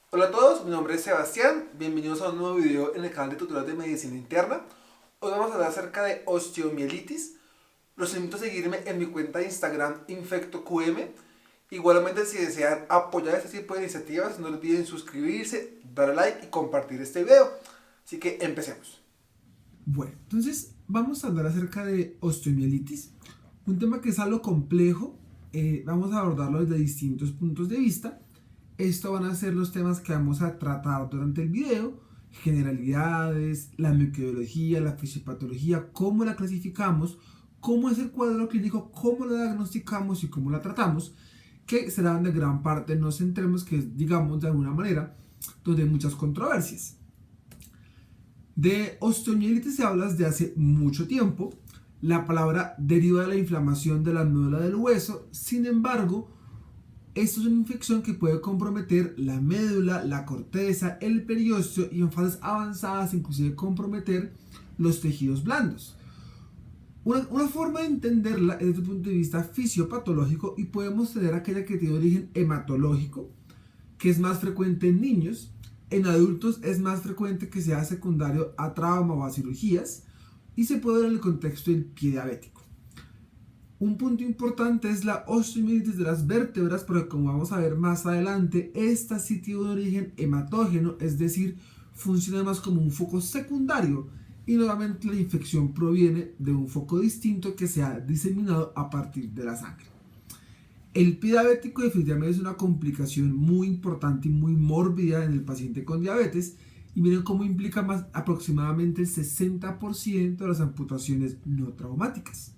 Hola a todos, mi nombre es Sebastián, bienvenidos a un nuevo video en el canal de tutoriales de medicina interna. Hoy vamos a hablar acerca de osteomielitis. Los invito a seguirme en mi cuenta de Instagram InfectoQM. Igualmente, si desean apoyar este tipo de iniciativas, no olviden suscribirse, darle like y compartir este video. Así que empecemos. Bueno, entonces vamos a hablar acerca de osteomielitis, un tema que es algo complejo. Vamos a abordarlo desde distintos puntos de vista. Estos van a ser los temas que vamos a tratar durante el video: generalidades, la microbiología, la fisiopatología, cómo la clasificamos, cómo es el cuadro clínico, cómo la diagnosticamos y cómo la tratamos, que será donde gran parte nos centremos, que es, digamos, de alguna manera, donde hay muchas controversias. De osteomielitis se habla desde hace mucho tiempo. La palabra deriva de la inflamación de la médula del hueso. Sin embargo, esto es una infección que puede comprometer la médula, la corteza, el periósteo y en fases avanzadas inclusive comprometer los tejidos blandos. Una forma de entenderla es desde el punto de vista fisiopatológico, y podemos tener aquella que tiene origen hematológico, que es más frecuente en niños. En adultos es más frecuente que sea secundario a trauma o a cirugías, y se puede ver en el contexto del pie diabético. Un punto importante es la osteomielitis de las vértebras, porque como vamos a ver más adelante, esta sí tiene un origen hematógeno, es decir, funciona más como un foco secundario, y nuevamente la infección proviene de un foco distinto que se ha diseminado a partir de la sangre. El pie diabético definitivamente es una complicación muy importante y muy mórbida en el paciente con diabetes, y miren cómo implica más aproximadamente el 60% de las amputaciones no traumáticas.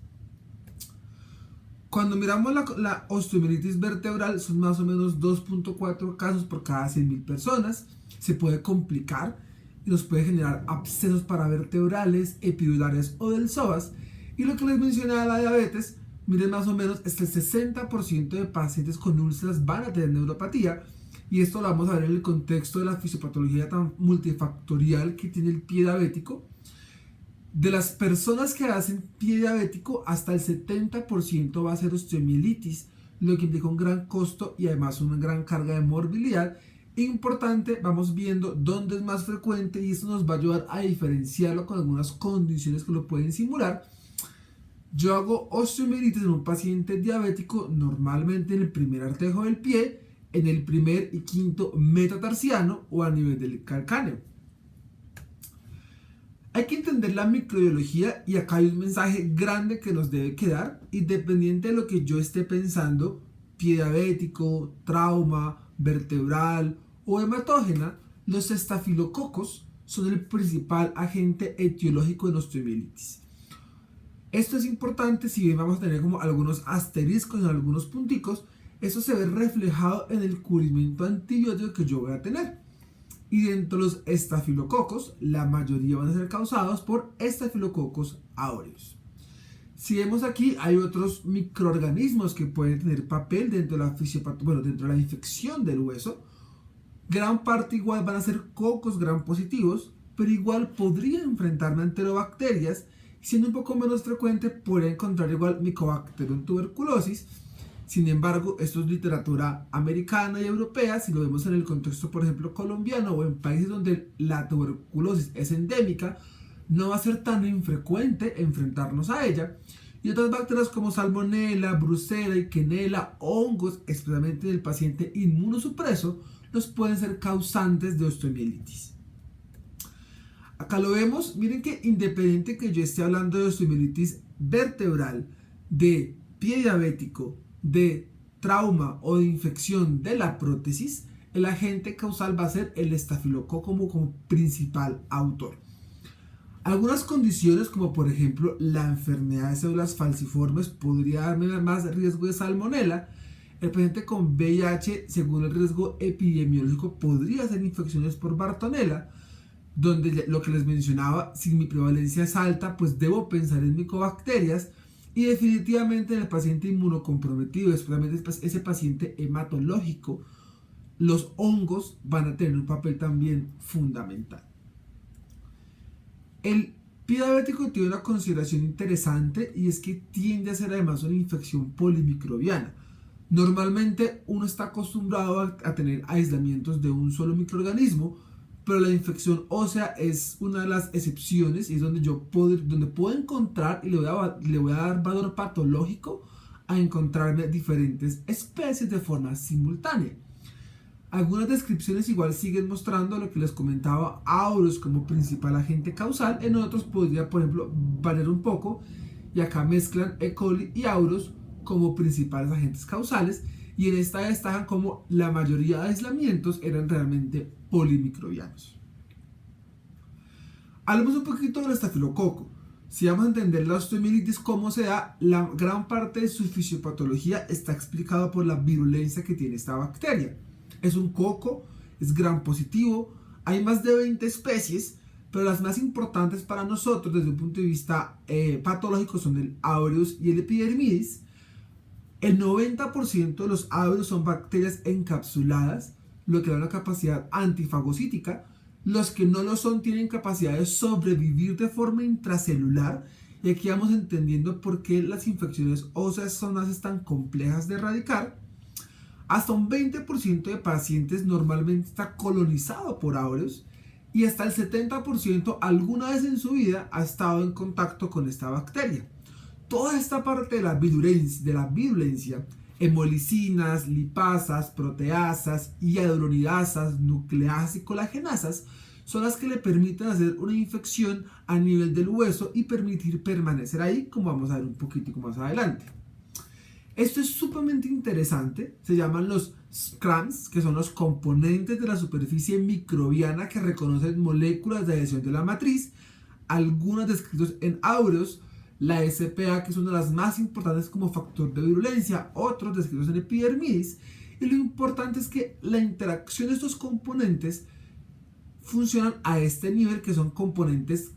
Cuando miramos la osteomielitis vertebral, son más o menos 2.4 casos por cada 100.000 personas. Se puede complicar y nos puede generar abscesos paravertebrales, epidurales o del psoas. Y lo que les mencionaba de la diabetes, miren, más o menos es que el 60% de pacientes con úlceras van a tener neuropatía. Y esto lo vamos a ver en el contexto de la fisiopatología tan multifactorial que tiene el pie diabético. De las personas que hacen pie diabético, hasta el 70% va a ser osteomielitis, lo que implica un gran costo y además una gran carga de morbilidad. Importante, vamos viendo dónde es más frecuente, y esto nos va a ayudar a diferenciarlo con algunas condiciones que lo pueden simular. Yo hago osteomielitis en un paciente diabético normalmente en el primer artejo del pie, en el primer y quinto metatarsiano o a nivel del calcáneo. Hay que entender la microbiología, y acá hay un mensaje grande que nos debe quedar. Independiente de lo que yo esté pensando, pie diabético, trauma, vertebral o hematógena, los estafilococos son el principal agente etiológico de osteomielitis. Esto es importante. Si bien vamos a tener como algunos asteriscos en algunos punticos, eso se ve reflejado en el cubrimiento antibiótico que yo voy a tener. Y dentro de los estafilococos, la mayoría van a ser causados por estafilococos aureus. Si vemos aquí, hay otros microorganismos que pueden tener papel dentro de dentro de la infección del hueso. Gran parte igual van a ser cocos gram positivos, pero igual podrían enfrentarme a enterobacterias. Siendo un poco menos frecuente, podría encontrar igual Mycobacterium tuberculosis. Sin embargo, esto es literatura americana y europea. Si lo vemos en el contexto, por ejemplo, colombiano, o en países donde la tuberculosis es endémica, no va a ser tan infrecuente enfrentarnos a ella. Y otras bacterias como Salmonella, Brucella y Quenella, hongos, especialmente en el paciente inmunosupreso, los pueden ser causantes de osteomielitis. Acá lo vemos. Miren que independiente que yo esté hablando de osteomielitis vertebral, de pie diabético, de trauma o de infección de la prótesis, el agente causal va a ser el estafilococo como principal autor. Algunas condiciones, como por ejemplo la enfermedad de células falciformes, podría darme más riesgo de salmonela. El paciente con VIH, según el riesgo epidemiológico, podría ser infecciones por Bartonella, donde lo que les mencionaba, si mi prevalencia es alta, pues debo pensar en micobacterias. Y definitivamente en el paciente inmunocomprometido, especialmente ese paciente hematológico, los hongos van a tener un papel también fundamental. El pie diabético tiene una consideración interesante, y es que tiende a ser además una infección polimicrobiana, Normalmente uno está acostumbrado a tener aislamientos de un solo microorganismo, pero la infección ósea es una de las excepciones y es donde puedo encontrar y le voy a dar valor patológico a encontrarme diferentes especies de forma simultánea. Algunas descripciones igual siguen mostrando lo que les comentaba, aureus como principal agente causal. En otros podría, por ejemplo, variar un poco, y acá mezclan E. coli y aureus como principales agentes causales, y en esta destacan como la mayoría de aislamientos eran realmente polimicrobianos. Hablemos un poquito del estafilococo. Si vamos a entender la osteomielitis cómo se da, la gran parte de su fisiopatología está explicada por la virulencia que tiene esta bacteria. Es un coco, es gram positivo, hay más de 20 especies, pero las más importantes para nosotros desde un punto de vista patológico son el aureus y el epidermidis. El 90% de los aureus son bacterias encapsuladas, lo que da una capacidad antifagocítica. Los que no lo son tienen capacidad de sobrevivir de forma intracelular, y aquí vamos entendiendo por qué las infecciones óseas son tan complejas de erradicar. Hasta un 20% de pacientes normalmente está colonizado por aureus, y hasta el 70% alguna vez en su vida ha estado en contacto con esta bacteria. Toda esta parte de la virulencia, hemolicinas, lipasas, proteasas, hialuronidasas, nucleasas y colagenasas son las que le permiten hacer una infección a nivel del hueso y permitir permanecer ahí, como vamos a ver un poquitico más adelante. Esto es sumamente interesante, se llaman los SCRAMs, que son los componentes de la superficie microbiana que reconocen moléculas de adhesión de la matriz, algunos descritos en aureus, la SPA, que es una de las más importantes como factor de virulencia, otros descritos en epidermidis, y lo importante es que la interacción de estos componentes funcionan a este nivel, que son componentes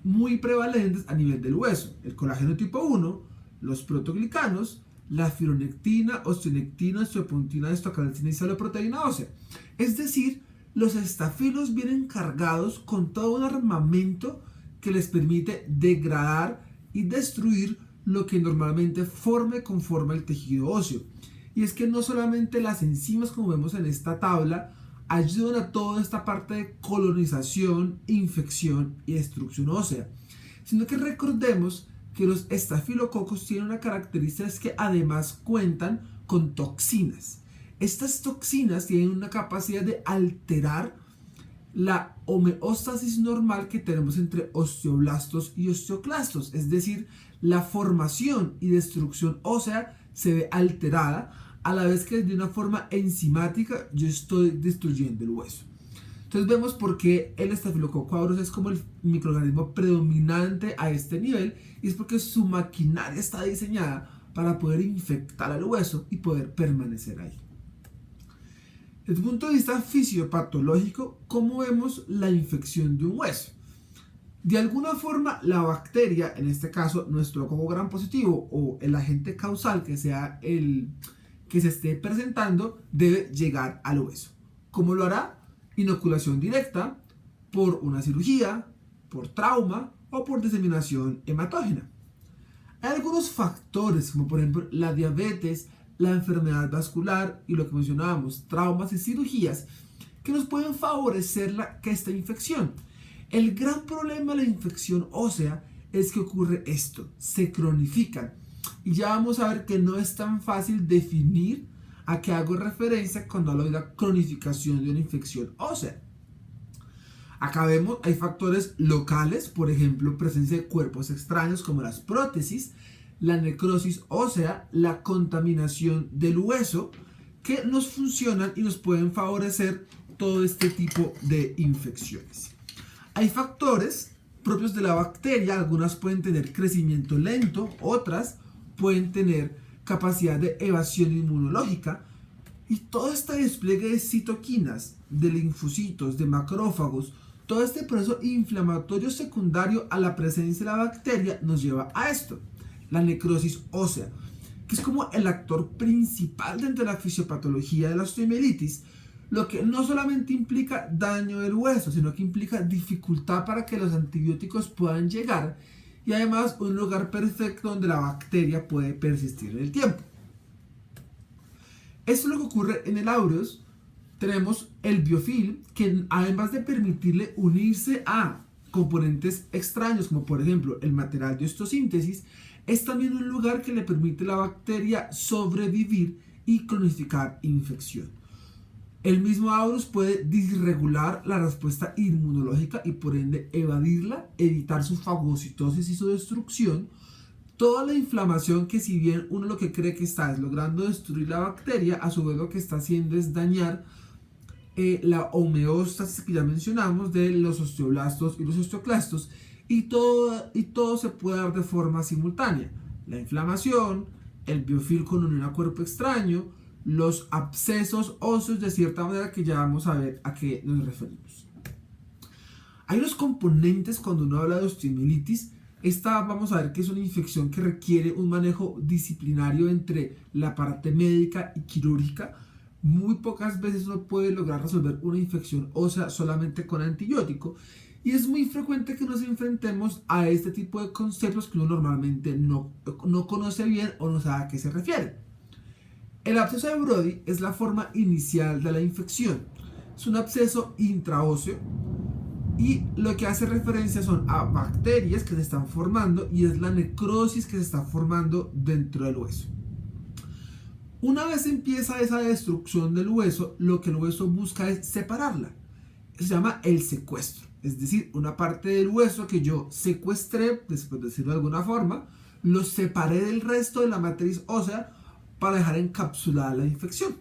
muy prevalentes a nivel del hueso: el colágeno tipo 1, los protoglicanos, la fibronectina, osteonectina, osteopontina, estocalcina y saloproteína ósea. Es decir, los estafilos vienen cargados con todo un armamento que les permite degradar y destruir lo que normalmente conforma el tejido óseo. Y es que no solamente las enzimas, como vemos en esta tabla, ayudan a toda esta parte de colonización, infección y destrucción ósea, sino que recordemos que los estafilococos tienen una característica, es que además cuentan con toxinas. Estas toxinas tienen una capacidad de alterar la homeostasis normal que tenemos entre osteoblastos y osteoclastos, es decir, la formación y destrucción ósea se ve alterada, a la vez que de una forma enzimática yo estoy destruyendo el hueso. Entonces vemos por qué el estafilococo aureus es como el microorganismo predominante a este nivel, y es porque su maquinaria está diseñada para poder infectar al hueso y poder permanecer ahí. Desde el punto de vista fisiopatológico, ¿cómo vemos la infección de un hueso? De alguna forma, la bacteria, en este caso nuestro coco gram positivo o el agente causal que sea el que se esté presentando, debe llegar al hueso. ¿Cómo lo hará? Inoculación directa, por una cirugía, por trauma o por diseminación hematógena. Hay algunos factores, como por ejemplo la diabetes, la enfermedad vascular y lo que mencionábamos, traumas y cirugías, que nos pueden favorecer esta infección. El gran problema de la infección ósea es que ocurre esto: se cronifican. Y ya vamos a ver que no es tan fácil definir a qué hago referencia cuando hablo de la cronificación de una infección ósea. Acá vemos, hay factores locales, por ejemplo, presencia de cuerpos extraños como las prótesis, la necrosis ósea, la contaminación del hueso, que nos funcionan y nos pueden favorecer todo este tipo de infecciones. Hay factores propios de la bacteria, algunas pueden tener crecimiento lento, otras pueden tener capacidad de evasión inmunológica, y todo este despliegue de citoquinas, de linfocitos, de macrófagos, todo este proceso inflamatorio secundario a la presencia de la bacteria nos lleva a esto: la necrosis ósea, que es como el actor principal dentro de la fisiopatología de la osteomielitis, lo que no solamente implica daño del hueso, sino que implica dificultad para que los antibióticos puedan llegar, y además un lugar perfecto donde la bacteria puede persistir en el tiempo. Esto es lo que ocurre en el aureus. Tenemos el biofilm, que además de permitirle unirse a componentes extraños, como por ejemplo el material de osteosíntesis, es también un lugar que le permite a la bacteria sobrevivir y cronificar infección. El mismo aureus puede disregular la respuesta inmunológica y por ende evadirla, evitar su fagocitosis y su destrucción. Toda la inflamación, que si bien uno lo que cree que está es logrando destruir la bacteria, a su vez lo que está haciendo es dañar la homeostasis que ya mencionamos de los osteoblastos y los osteoclastos, y todo se puede dar de forma simultánea. La inflamación, el biofilm con unión a cuerpo extraño, los abscesos óseos, de cierta manera, que ya vamos a ver a qué nos referimos. Hay unos componentes cuando uno habla de osteomielitis. Esta vamos a ver que es una infección que requiere un manejo disciplinario entre la parte médica y quirúrgica. Muy pocas veces uno puede lograr resolver una infección ósea solamente con antibiótico, y es muy frecuente que nos enfrentemos a este tipo de conceptos que uno normalmente no conoce bien o no sabe a qué se refiere. El absceso de Brody es la forma inicial de la infección. Es un absceso intraóseo y lo que hace referencia son a bacterias que se están formando, y es la necrosis que se está formando dentro del hueso. Una vez empieza esa destrucción del hueso, lo que el hueso busca es separarla. Se llama el secuestro. Es decir, una parte del hueso que yo secuestré, después de decirlo de alguna forma, lo separé del resto de la matriz ósea para dejar encapsulada la infección.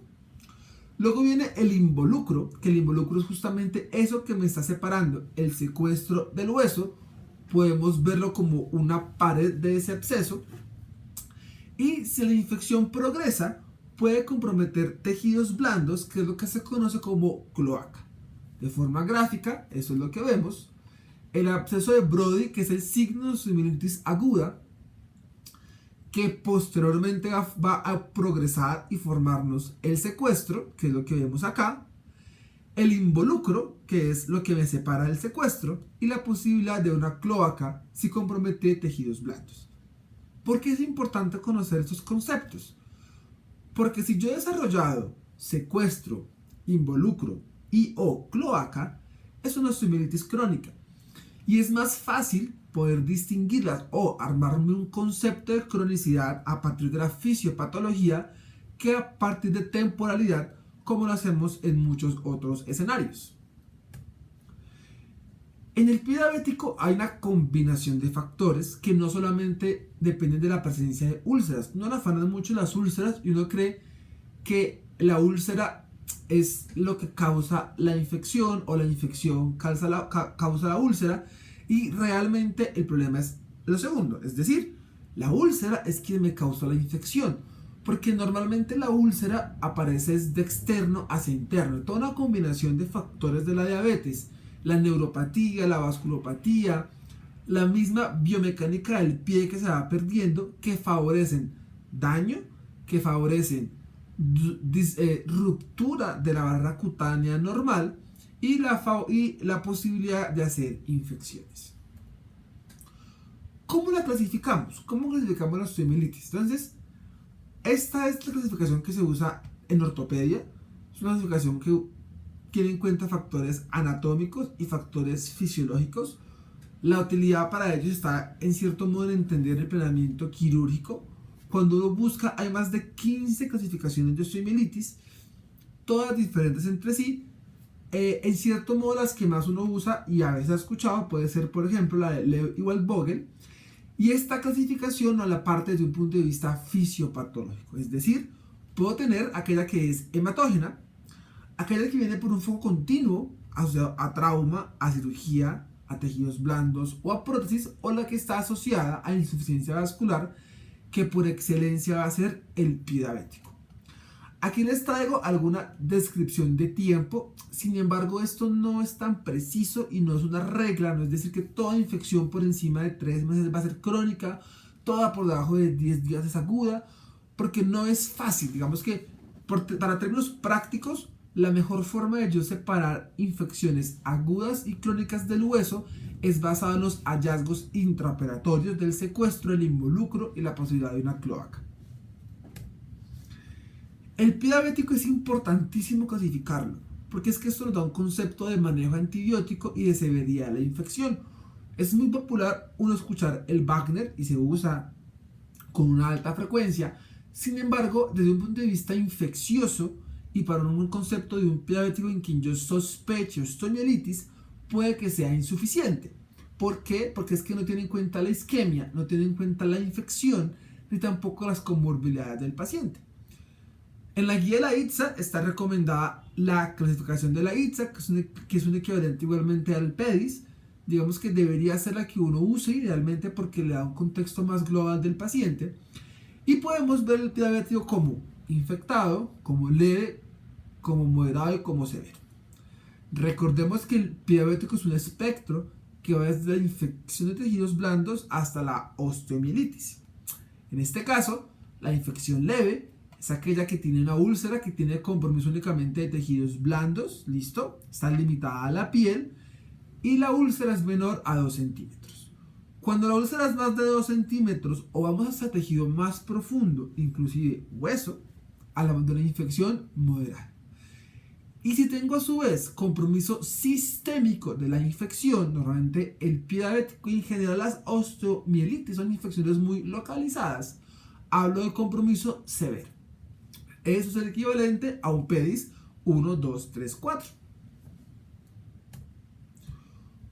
Luego viene el involucro, que el involucro es justamente eso que me está separando, el secuestro del hueso. Podemos verlo como una pared de ese absceso. Y si la infección progresa, puede comprometer tejidos blandos, que es lo que se conoce como cloaca. De forma gráfica, eso es lo que vemos. El absceso de Brody, que es el signo de osteomielitis aguda, que posteriormente va a progresar y formarnos el secuestro, que es lo que vemos acá. El involucro, que es lo que me separa del secuestro, y la posibilidad de una cloaca si compromete tejidos blandos. ¿Por qué es importante conocer estos conceptos? Porque si yo he desarrollado secuestro, involucro y o cloaca, es una osteomielitis crónica. Y es más fácil poder distinguirlas o armarme un concepto de cronicidad a partir de la fisiopatología que a partir de temporalidad, como lo hacemos en muchos otros escenarios. En el pie diabético hay una combinación de factores que no solamente dependen de la presencia de úlceras. Uno le afanan mucho las úlceras y uno cree que la úlcera es lo que causa la infección, o la infección causa la úlcera, y realmente el problema es lo segundo. Es decir, la úlcera es quien me causó la infección, porque normalmente la úlcera aparece de externo hacia interno. Toda una combinación de factores de la diabetes, la neuropatía, la vasculopatía, la misma biomecánica del pie que se va perdiendo, que favorecen daño, que favorecen ruptura de la barrera cutánea normal y la posibilidad de hacer infecciones. ¿Cómo la clasificamos? ¿Cómo clasificamos la osteomielitis? Entonces, esta es la clasificación que se usa en ortopedia. Es una clasificación que tiene en cuenta factores anatómicos y factores fisiológicos. La utilidad para ellos está en cierto modo en entender el planeamiento quirúrgico. Cuando uno busca, hay más de 15 clasificaciones de osteomielitis, todas diferentes entre sí. En cierto modo, las que más uno usa y a veces ha escuchado puede ser, por ejemplo, la de Lev y Vogel. Y esta clasificación no la parte desde un punto de vista fisiopatológico. Es decir, puedo tener aquella que es hematógena, aquella que viene por un foco continuo asociado a trauma, a cirugía, a tejidos blandos o a prótesis, o la que está asociada a insuficiencia vascular, que por excelencia va a ser el pie diabético. Aquí les traigo alguna descripción de tiempo. Sin embargo, esto no es tan preciso y no es una regla. No es decir que toda infección por encima de 3 meses va a ser crónica, toda por debajo de 10 días es aguda, porque no es fácil. Digamos que para términos prácticos, la mejor forma de yo separar infecciones agudas y crónicas del hueso es basada en los hallazgos intraoperatorios del secuestro, el involucro y la posibilidad de una cloaca. El pie diabético es importantísimo clasificarlo, porque es que esto nos da un concepto de manejo antibiótico y de severidad de la infección. Es muy popular uno escuchar el Wagner y se usa con una alta frecuencia. Sin embargo, desde un punto de vista infeccioso y para un concepto de un pie diabético en quien yo sospecho osteomielitis, puede que sea insuficiente. ¿Por qué? Porque es que no tiene en cuenta la isquemia, no tiene en cuenta la infección, ni tampoco las comorbilidades del paciente. En la guía de la ITSA está recomendada la clasificación de la ITSA, que es un equivalente igualmente al PEDIS. Digamos que debería ser la que uno use idealmente porque le da un contexto más global del paciente. Y podemos ver el pie diabético como infectado, como leve, como moderado y como severo. Recordemos que el pie diabético es un espectro que va desde la infección de tejidos blandos hasta la osteomielitis. En este caso, la infección leve es aquella que tiene una úlcera que tiene compromiso únicamente de tejidos blandos, listo, está limitada a la piel, y la úlcera es menor a 2 centímetros. Cuando la úlcera es más de 2 centímetros o vamos hasta tejido más profundo, inclusive hueso, hablamos de una infección moderada. Y si tengo a su vez compromiso sistémico de la infección, normalmente el pie diabético y en general las osteomielitis son infecciones muy localizadas, hablo de compromiso severo. Eso es el equivalente a un PEDIS 1, 2, 3, 4.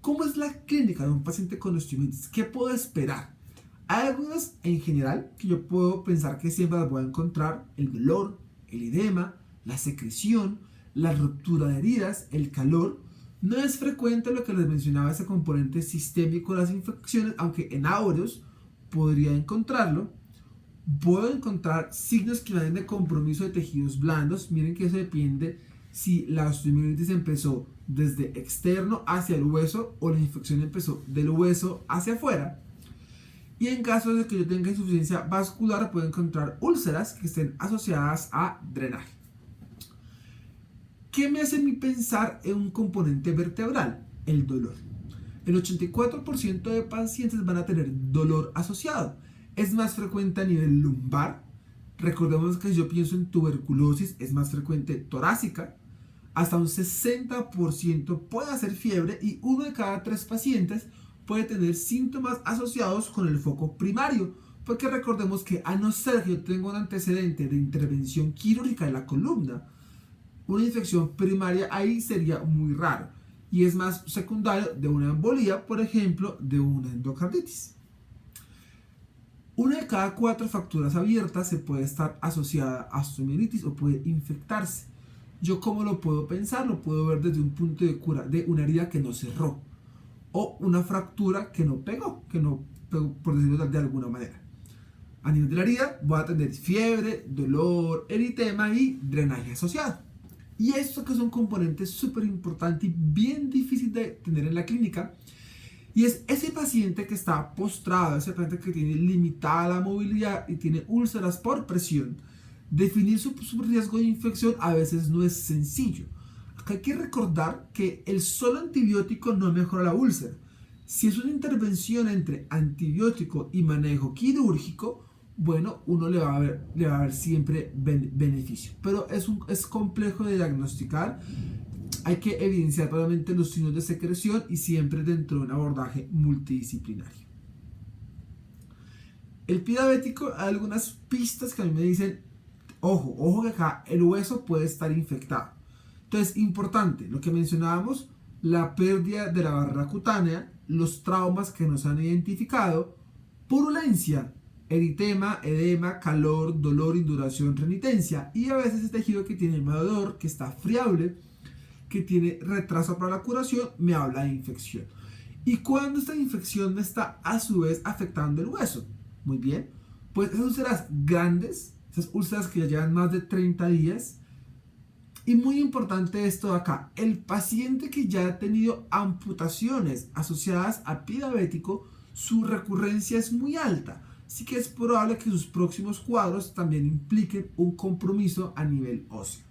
¿Cómo es la clínica de un paciente con osteomielitis? ¿Qué puedo esperar? Hay algunas en general que yo puedo pensar que siempre las voy a encontrar: el dolor, el edema, la secreción, la ruptura de heridas, el calor. No es frecuente lo que les mencionaba, ese componente sistémico de las infecciones, aunque en áureos podría encontrarlo. Puedo encontrar signos que vienen de compromiso de tejidos blandos. Miren que eso depende si la osteomielitis empezó desde externo hacia el hueso o la infección empezó del hueso hacia afuera. Y en caso de que yo tenga insuficiencia vascular, puedo encontrar úlceras que estén asociadas a drenaje. ¿Qué me hace a mí pensar en un componente vertebral? El dolor. El 84% de pacientes van a tener dolor asociado. Es más frecuente a nivel lumbar. Recordemos que si yo pienso en tuberculosis, es más frecuente torácica. Hasta un 60% puede hacer fiebre y 1 de cada 3 pacientes puede tener síntomas asociados con el foco primario. Porque recordemos que a no ser que yo tenga un antecedente de intervención quirúrgica en la columna, una infección primaria ahí sería muy raro y es más secundario de una embolía, por ejemplo, de una endocarditis. 1 de cada 4 fracturas abiertas se puede estar asociada a osteomielitis o puede infectarse. ¿Yo cómo lo puedo pensar? Lo puedo ver desde un punto de cura de una herida que no cerró o una fractura que no pegó, por decirlo de alguna manera. A nivel de la herida voy a tener fiebre, dolor, eritema y drenaje asociado. Y esto que es un componente súper importante y bien difícil de tener en la clínica, y es ese paciente que está postrado, ese paciente que tiene limitada la movilidad y tiene úlceras por presión. Definir su riesgo de infección a veces no es sencillo. Acá hay que recordar que el solo antibiótico no mejora la úlcera. Si es una intervención entre antibiótico y manejo quirúrgico, bueno, uno le va a ver siempre beneficio. Pero es complejo de diagnosticar. Hay que evidenciar claramente los signos de secreción y siempre dentro de un abordaje multidisciplinario. El pie diabético, hay algunas pistas que a mí me dicen, ojo que acá el hueso puede estar infectado. Entonces, importante, lo que mencionábamos, la pérdida de la barrera cutánea, los traumas que nos han identificado, purulencia, eritema, edema, calor, dolor, induración, renitencia, y a veces ese tejido que tiene mal odor, que está friable, que tiene retraso para la curación, me habla de infección. ¿Y cuándo esta infección me está a su vez afectando el hueso? Muy bien, pues esas úlceras grandes, esas úlceras que ya llevan más de 30 días, y muy importante esto de acá, el paciente que ya ha tenido amputaciones asociadas a pie diabético, su recurrencia es muy alta, así que es probable que sus próximos cuadros también impliquen un compromiso a nivel óseo.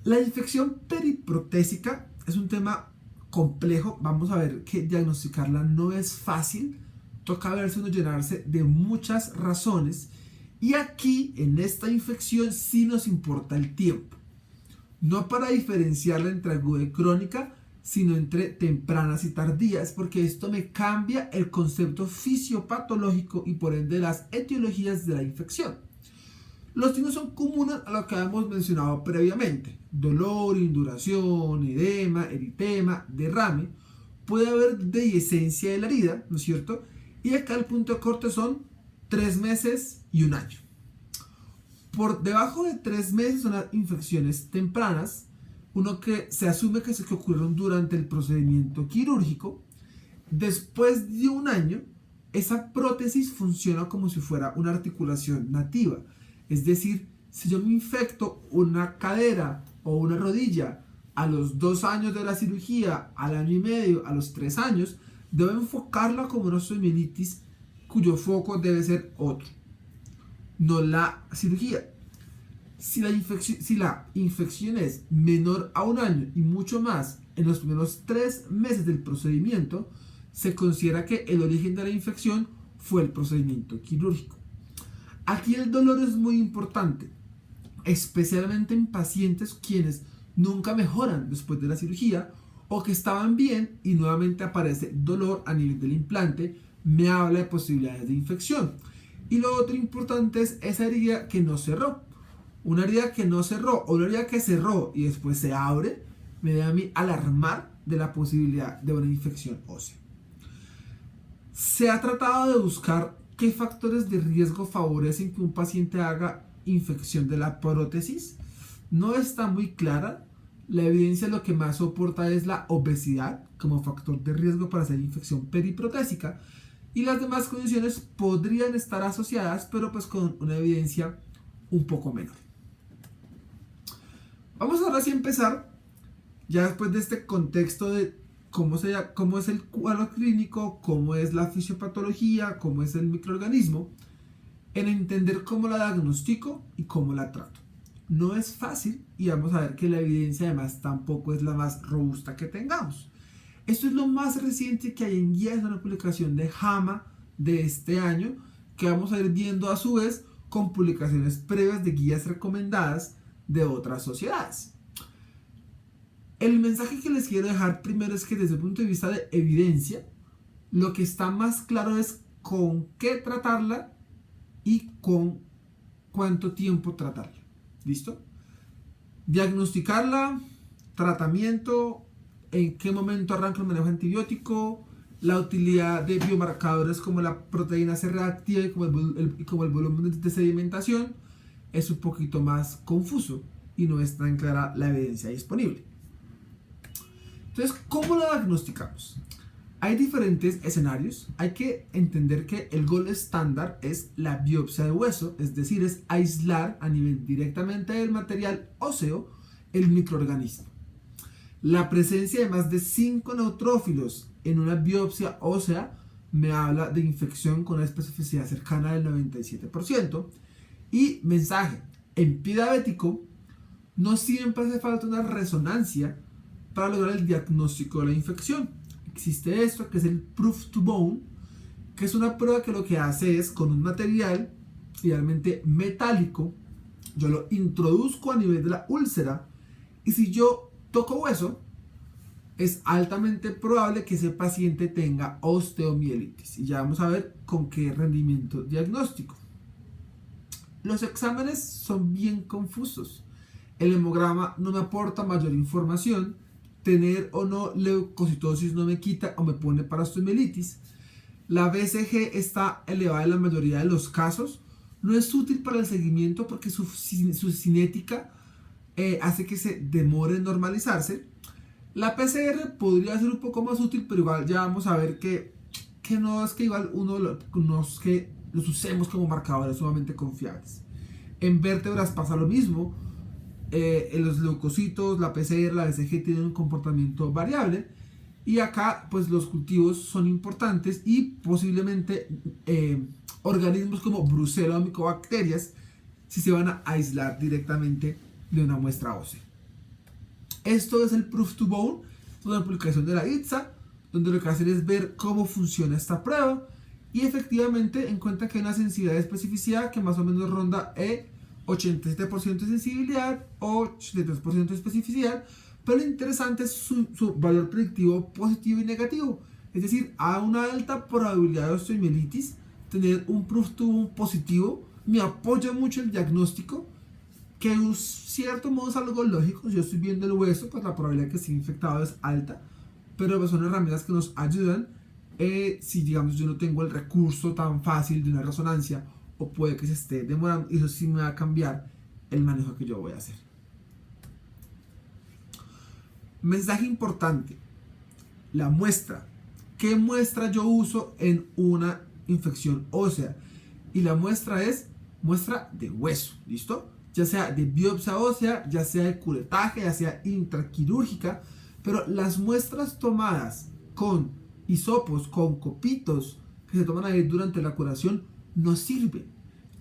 La infección periprotésica es un tema complejo. Vamos a ver que diagnosticarla no es fácil. Toca verse uno llenarse de muchas razones. Y aquí, en esta infección, sí nos importa el tiempo. No para diferenciarla entre aguda y crónica, sino entre tempranas y tardías, porque esto me cambia el concepto fisiopatológico y por ende las etiologías de la infección. Los signos son comunes a lo que habíamos mencionado previamente: dolor, induración, edema, eritema, derrame. Puede haber dehiscencia de la herida, ¿no es cierto? Y acá el punto de corte son 3 meses y 1 año. Por debajo de 3 meses son las infecciones tempranas, uno que se asume que ocurrieron durante el procedimiento quirúrgico. Después de 1 año, esa prótesis funciona como si fuera una articulación nativa. Es decir, si yo me infecto una cadera o una rodilla a los 2 años de la cirugía, al año y medio, a los 3 años, debo enfocarla como una osteomielitis cuyo foco debe ser otro, no la cirugía. Si la infección es menor a 1 año y mucho más en los primeros 3 meses del procedimiento, se considera que el origen de la infección fue el procedimiento quirúrgico. Aquí el dolor es muy importante, especialmente en pacientes quienes nunca mejoran después de la cirugía o que estaban bien y nuevamente aparece dolor a nivel del implante. Me habla de posibilidades de infección. Y lo otro importante es esa herida que no cerró. Una herida que no cerró o una herida que cerró y después se abre, me debe a mí alarmar de la posibilidad de una infección ósea. Se ha tratado de buscar qué factores de riesgo favorecen que un paciente haga infección de la prótesis. No está muy clara. La evidencia lo que más soporta es la obesidad como factor de riesgo para hacer infección periprotésica, y las demás condiciones podrían estar asociadas, pero pues con una evidencia un poco menor. Vamos ahora sí a empezar, ya después de este contexto de cómo es el cuadro clínico, cómo es la fisiopatología, cómo es el microorganismo, en entender cómo la diagnostico y cómo la trato. No es fácil y vamos a ver que la evidencia además tampoco es la más robusta que tengamos. Esto es lo más reciente que hay en guías, de una publicación de JAMA de este año, que vamos a ir viendo a su vez con publicaciones previas de guías recomendadas de otras sociedades. El mensaje que les quiero dejar primero es que desde el punto de vista de evidencia, lo que está más claro es con qué tratarla y con cuánto tiempo tratarla. ¿Listo? Diagnosticarla, tratamiento, en qué momento arranca el manejo antibiótico, la utilidad de biomarcadores como la proteína C reactiva y como el volumen de sedimentación es un poquito más confuso y no es tan clara la evidencia disponible. Entonces, ¿cómo la diagnosticamos? Hay diferentes escenarios. Hay que entender que el gold estándar es la biopsia de hueso, es decir, es aislar a nivel directamente del material óseo el microorganismo. La presencia de más de 5 neutrófilos en una biopsia ósea me habla de infección con una especificidad cercana del 97%. Y mensaje, en pie diabético no siempre hace falta una resonancia para lograr el diagnóstico de la infección. Existe esto que es el proof to bone, que es una prueba que lo que hace es con un material idealmente metálico, yo lo introduzco a nivel de la úlcera y si yo toco hueso, es altamente probable que ese paciente tenga osteomielitis. Y ya vamos a ver con qué rendimiento diagnóstico. Los exámenes son bien confusos. El hemograma no me aporta mayor información. Tener o no leucocitosis no me quita o me pone para osteomielitis. La BCG está elevada en la mayoría de los casos. No es útil para el seguimiento porque su cinética hace que se demore en normalizarse. La PCR podría ser un poco más útil, pero igual ya vamos a ver que no es que igual no es que los usemos como marcadores sumamente confiables. En vértebras pasa lo mismo. En los leucocitos, la PCR, la BCG tienen un comportamiento variable. Y acá pues los cultivos son importantes y posiblemente organismos como Brucella o micobacterias si se van a aislar directamente de una muestra ósea. Esto es el Proof to Bone, una publicación de la ITSA, donde lo que hacen es ver cómo funciona esta prueba y efectivamente encuentra que hay una sensibilidad de especificidad que más o menos ronda 87% de sensibilidad o 83% de especificidad, pero lo interesante es su valor predictivo positivo y negativo. Es decir, a una alta probabilidad de osteomielitis, tener un proof to boom positivo me apoya mucho el diagnóstico, que en cierto modo es algo lógico. Si yo estoy viendo el hueso, pues la probabilidad de que esté infectado es alta, pero pues son herramientas que nos ayudan si digamos yo no tengo el recurso tan fácil de una resonancia o puede que se esté demorando, y eso sí me va a cambiar el manejo que yo voy a hacer. Mensaje importante: la muestra. ¿Qué muestra yo uso en una infección ósea? Y la muestra es muestra de hueso, ¿listo? Ya sea de biopsia ósea, ya sea de curetaje, ya sea intraquirúrgica, pero las muestras tomadas con hisopos, con copitos que se toman ahí durante la curación no sirven.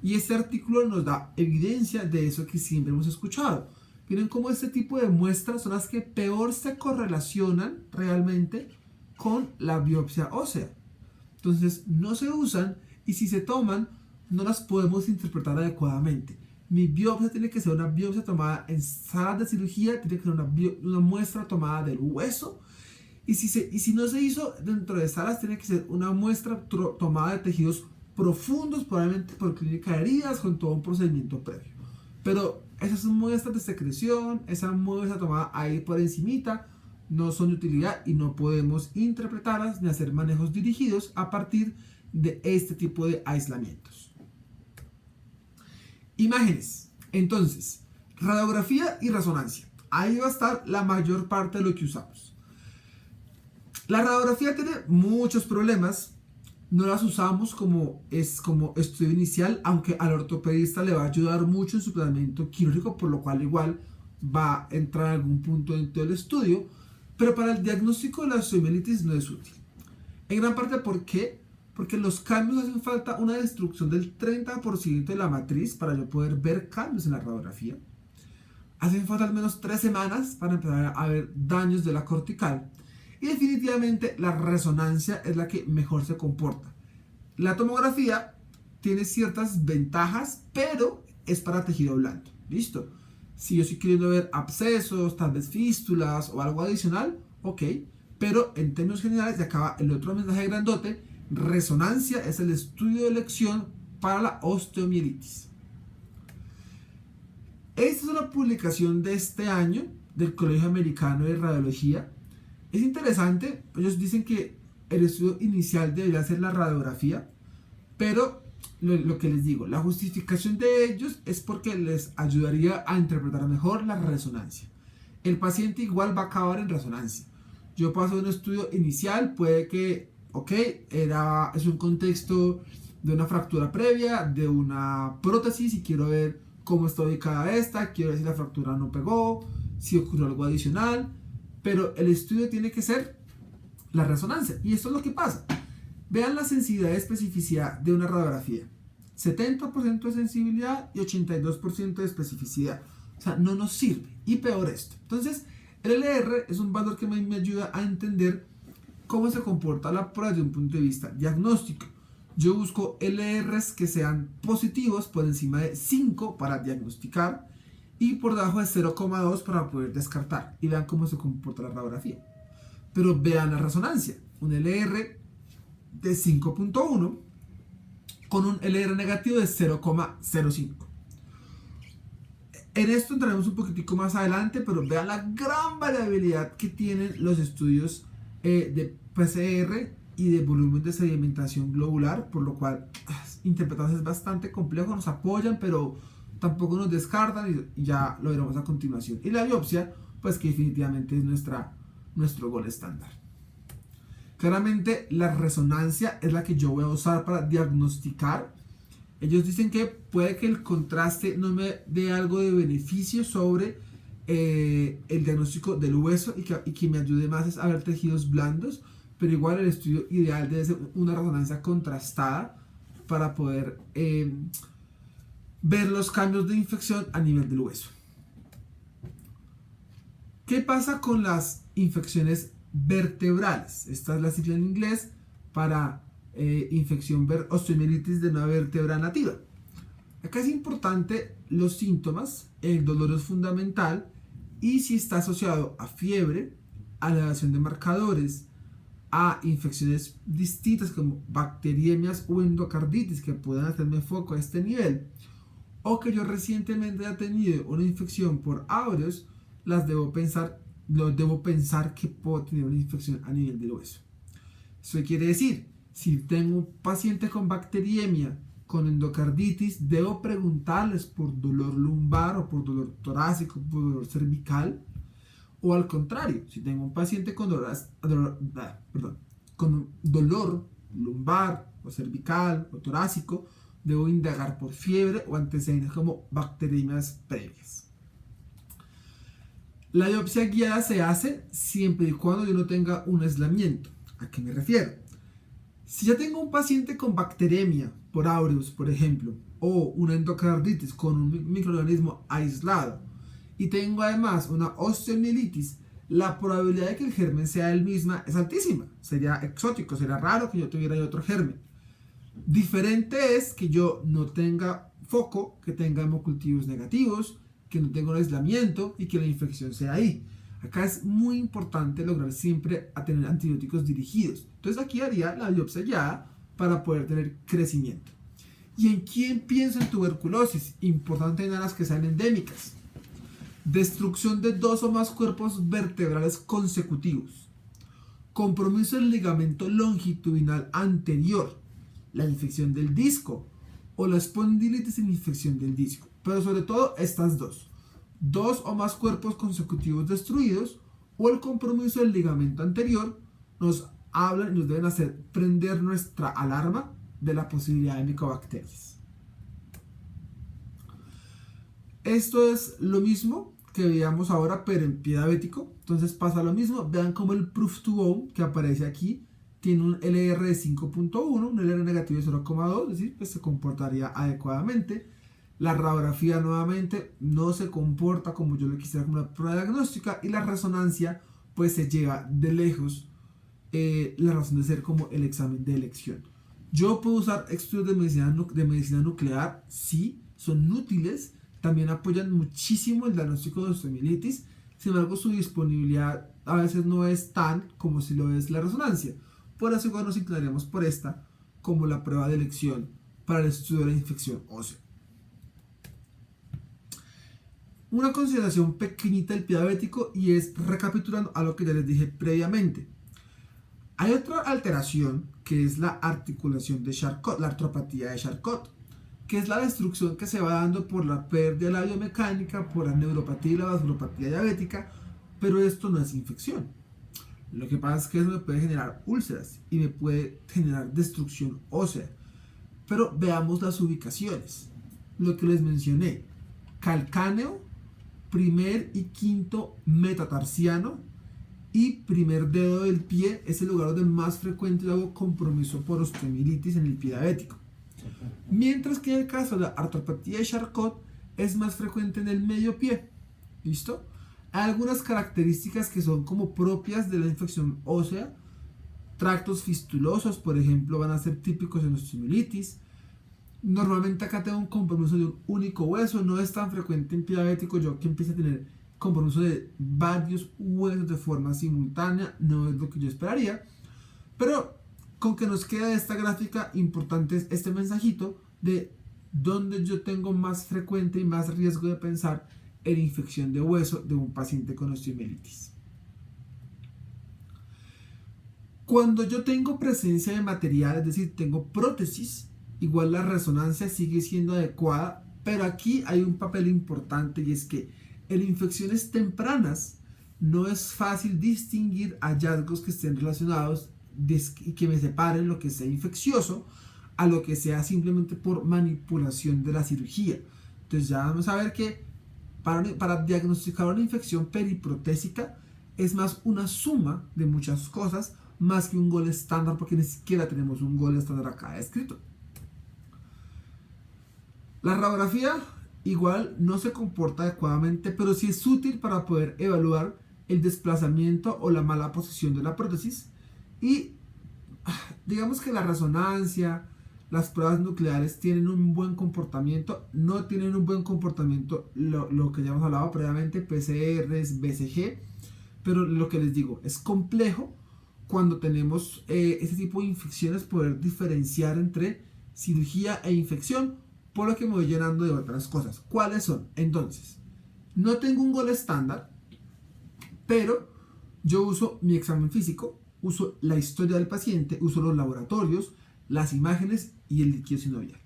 Y este artículo nos da evidencia de eso que siempre hemos escuchado. Miren cómo este tipo de muestras son las que peor se correlacionan realmente con la biopsia ósea. Entonces no se usan, y si se toman no las podemos interpretar adecuadamente. Mi biopsia tiene que ser una biopsia tomada en salas de cirugía, tiene que ser una muestra tomada del hueso, y si no se hizo dentro de salas, tiene que ser una muestra tomada de tejidos profundos, probablemente por clínica de heridas, con todo un procedimiento previo. Pero esas muestras de secreción, esa muestra tomada ahí por encimita, no son de utilidad y no podemos interpretarlas ni hacer manejos dirigidos a partir de este tipo de aislamientos. Imágenes. Entonces, radiografía y resonancia. Ahí va a estar la mayor parte de lo que usamos. La radiografía tiene muchos problemas. No las usamos como estudio inicial, aunque al ortopedista le va a ayudar mucho en su tratamiento quirúrgico, por lo cual igual va a entrar en algún punto dentro del estudio, pero para el diagnóstico de la osteomielitis no es útil. En gran parte, ¿por qué? Porque los cambios hacen falta una destrucción del 30% de la matriz para yo poder ver cambios en la radiografía. Hacen falta al menos 3 semanas para empezar a ver daños de la cortical. Y definitivamente la resonancia es la que mejor se comporta. La tomografía tiene ciertas ventajas, pero es para tejido blando. ¿Listo? Si yo estoy queriendo ver abscesos, tal vez fístulas o algo adicional, ok. Pero en términos generales, y acaba el otro mensaje grandote, resonancia es el estudio de elección para la osteomielitis. Esta es una publicación de este año del Colegio Americano de Radiología. Es interesante, ellos dicen que el estudio inicial debería ser la radiografía, pero lo que les digo, la justificación de ellos es porque les ayudaría a interpretar mejor la resonancia. El paciente igual va a acabar en resonancia. Yo paso de un estudio inicial, puede que, ok, es un contexto de una fractura previa, de una prótesis, y quiero ver cómo está ubicada esta, quiero ver si la fractura no pegó, si ocurrió algo adicional, pero el estudio tiene que ser la resonancia, y esto es lo que pasa. Vean la sensibilidad y especificidad de una radiografía. 70% de sensibilidad y 82% de especificidad. O sea, no nos sirve. Y peor esto. Entonces, el LR es un valor que me ayuda a entender cómo se comporta la prueba desde un punto de vista diagnóstico. Yo busco LRs que sean positivos por encima de 5 para diagnosticar y por debajo de 0,2 para poder descartar. Y vean cómo se comporta la radiografía. Pero vean la resonancia. Un LR de 5.1 con un LR negativo de 0,05. En esto entraremos un poquitico más adelante, pero vean la gran variabilidad que tienen los estudios de PCR y de volumen de sedimentación globular, por lo cual interpretarse es bastante complejo, nos apoyan, pero tampoco nos descartan, y ya lo veremos a continuación. Y la biopsia, pues que definitivamente es nuestro gol estándar. Claramente la resonancia es la que yo voy a usar para diagnosticar. Ellos dicen que puede que el contraste no me dé algo de beneficio sobre el diagnóstico del hueso, y que me ayude más a ver tejidos blandos, pero igual el estudio ideal debe ser una resonancia contrastada para poder ver los cambios de infección a nivel del hueso. ¿Qué pasa con las infecciones vertebrales? Esta es la sigla en inglés para osteomielitis de una vértebra nativa. Acá es importante los síntomas, el dolor es fundamental y si está asociado a fiebre, a elevación de marcadores, a infecciones distintas como bacteriemias o endocarditis que puedan hacerme foco a este nivel, o que yo recientemente haya tenido una infección por áureos, debo pensar que puedo tener una infección a nivel del hueso. Eso quiere decir, si tengo un paciente con bacteriemia, con endocarditis, debo preguntarles por dolor lumbar o por dolor torácico, por dolor cervical, o al contrario, si tengo un paciente con dolor lumbar o cervical o torácico, debo indagar por fiebre o antecedentes como bacteriemias previas. La biopsia guiada se hace siempre y cuando yo no tenga un aislamiento. ¿A qué me refiero? Si ya tengo un paciente con bacteremia por aureus, por ejemplo, o una endocarditis con un microorganismo aislado, y tengo además una osteomielitis, la probabilidad de que el germen sea el mismo es altísima. Sería exótico, sería raro que yo tuviera otro germen. Diferente es que yo no tenga foco, que tenga hemocultivos negativos, que no tenga un aislamiento y que la infección sea ahí. Acá es muy importante lograr siempre a tener antibióticos dirigidos. Entonces aquí haría la biopsia guiada para poder tener crecimiento. ¿Y en quién pienso en tuberculosis? Importante en áreas que sean endémicas. Destrucción de 2 o más cuerpos vertebrales consecutivos. Compromiso del ligamento longitudinal anterior. La infección del disco o la espondilitis en infección del disco. Pero sobre todo estas dos. 2 o más cuerpos consecutivos destruidos o el compromiso del ligamento anterior nos hablan y nos deben hacer prender nuestra alarma de la posibilidad de micobacterias. Esto es lo mismo que veíamos ahora, pero en pie diabético. Entonces pasa lo mismo. Vean cómo el proof to bone que aparece aquí tiene un LR de 5.1, un LR negativo de 0.2, es decir, pues se comportaría adecuadamente. La radiografía nuevamente no se comporta como yo lo quisiera como una prueba diagnóstica y la resonancia pues se lleva de lejos la razón de ser como el examen de elección. Yo puedo usar estudios de medicina nuclear, sí, son útiles, también apoyan muchísimo el diagnóstico de osteomielitis, sin embargo su disponibilidad a veces no es tan como si lo es la resonancia. Por eso igual nos inclinaremos por esta como la prueba de elección para el estudio de la infección ósea. Una consideración pequeñita del pie diabético y es recapitulando a lo que ya les dije previamente. Hay otra alteración que es la articulación de Charcot, la artropatía de Charcot, que es la destrucción que se va dando por la pérdida de la biomecánica, por la neuropatía y la vasculopatía diabética, pero esto no es infección. Lo que pasa es que eso me puede generar úlceras y me puede generar destrucción ósea. Pero veamos las ubicaciones. Lo que les mencioné, calcáneo, primer y quinto metatarsiano y primer dedo del pie es el lugar donde más frecuente hago compromiso por osteomielitis en el pie diabético. Mientras que en el caso de la artropatía de Charcot es más frecuente en el medio pie. ¿Listo? Hay algunas características que son como propias de la infección ósea. Tractos fistulosos, por ejemplo, van a ser típicos en osteomielitis. Normalmente acá tengo un compromiso de un único hueso, no es tan frecuente en pie diabético yo que empiece a tener compromiso de varios huesos de forma simultánea, no es lo que yo esperaría, pero con que nos quede de esta gráfica importante es este mensajito de donde yo tengo más frecuente y más riesgo de pensar en infección de hueso de un paciente con osteomielitis. Cuando yo tengo presencia de material, es decir, tengo prótesis, igual la resonancia sigue siendo adecuada, pero aquí hay un papel importante y es que en infecciones tempranas no es fácil distinguir hallazgos que estén relacionados y que me separen lo que sea infeccioso a lo que sea simplemente por manipulación de la cirugía. Entonces ya vamos a ver que para diagnosticar una infección periprotésica es más una suma de muchas cosas más que un gol estándar, porque ni siquiera tenemos un gol estándar acá escrito. La radiografía igual no se comporta adecuadamente, pero sí es útil para poder evaluar el desplazamiento o la mala posición de la prótesis y digamos que la resonancia, las pruebas nucleares tienen un buen comportamiento, no tienen un buen comportamiento lo que ya hemos hablado previamente, PCRs, BCG, pero lo que les digo, es complejo cuando tenemos este tipo de infecciones poder diferenciar entre cirugía e infección, por lo que me voy llenando de otras cosas. ¿Cuáles son? Entonces, no tengo un gol estándar, pero yo uso mi examen físico, uso la historia del paciente, uso los laboratorios, las imágenes y el líquido sinovial.